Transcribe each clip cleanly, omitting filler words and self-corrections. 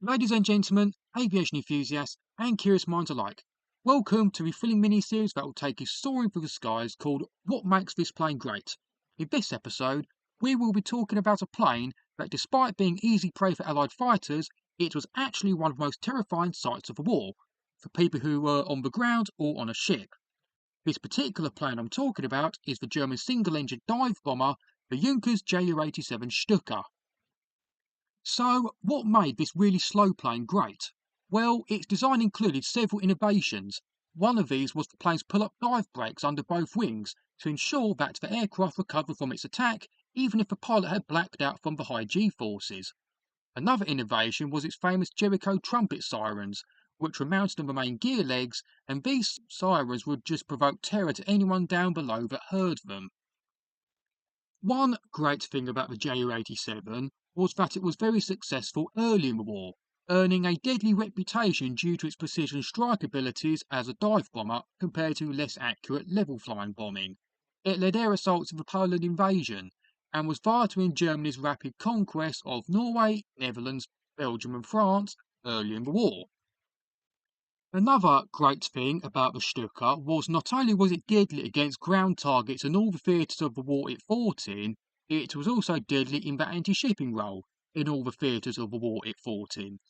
Ladies and gentlemen, aviation enthusiasts, and curious minds alike, welcome to a thrilling mini-series that will take you soaring through the skies called What Makes This Plane Great. In this episode, we will be talking about a plane that, despite being easy prey for Allied fighters, it was actually one of the most terrifying sights of the war, for people who were on the ground or on a ship. This particular plane I'm talking about is the German single-engine dive bomber, the Junkers Ju-87 Stuka. So, what made this really slow plane great? Well, its design included several innovations. One of these was the plane's pull-up dive brakes under both wings to ensure that the aircraft recovered from its attack even if the pilot had blacked out from the high G-forces. Another innovation was its famous Jericho trumpet sirens, which were mounted on the main gear legs, and these sirens would just provoke terror to anyone down below that heard them. One great thing about the Ju-87 was that it was very successful early in the war, earning a deadly reputation due to its precision strike abilities as a dive bomber compared to less accurate level flying bombing. It led air assaults in the Poland invasion and was vital in Germany's rapid conquest of Norway, Netherlands, Belgium and France early in the war. Another great thing about the Stuka was not only was it deadly against ground targets and all the theatres of the war it fought in, it was also deadly in the anti-shipping role in all the theatres of the war it fought in.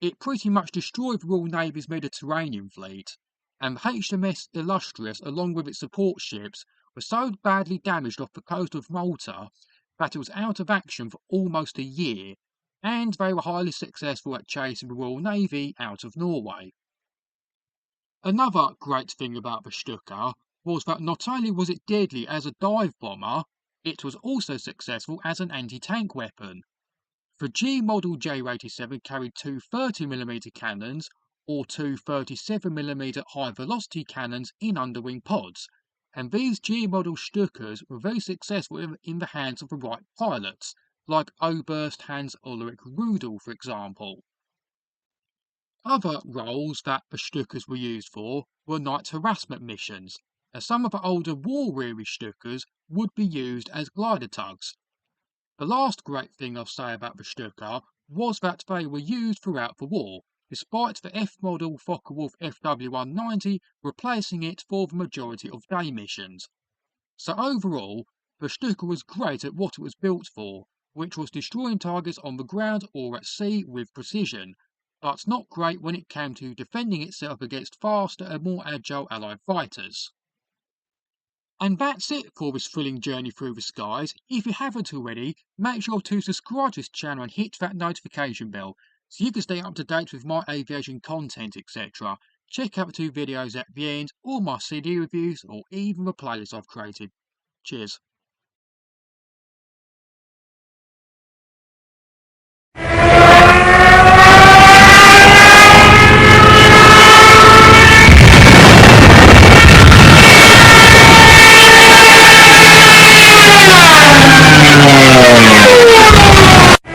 It pretty much destroyed the Royal Navy's Mediterranean fleet, and the HMS Illustrious, along with its support ships, were so badly damaged off the coast of Malta that it was out of action for almost a year, and they were highly successful at chasing the Royal Navy out of Norway. Another great thing about the Stuka was that not only was it deadly as a dive bomber, it was also successful as an anti-tank weapon. The G model Ju-87 carried two 30mm cannons or two 37mm high-velocity cannons in underwing pods, and these G model Stukas were very successful in the hands of the right pilots, like Oberst Hans Ulrich Rudel, for example. Other roles that the Stukas were used for were night harassment missions, as some of the older war-weary Stukas would be used as glider tugs. The last great thing I'll say about the Stuka was that they were used throughout the war, despite the F-model Focke-Wulf FW-190 replacing it for the majority of day missions. So overall, the Stuka was great at what it was built for, which was destroying targets on the ground or at sea with precision, but not great when it came to defending itself against faster and more agile Allied fighters. And that's it for this thrilling journey through the skies. If you haven't already, make sure to subscribe to this channel and hit that notification bell so you can stay up to date with my aviation content, etc. Check out the two videos at the end, or my CD reviews, or even the playlist I've created. Cheers.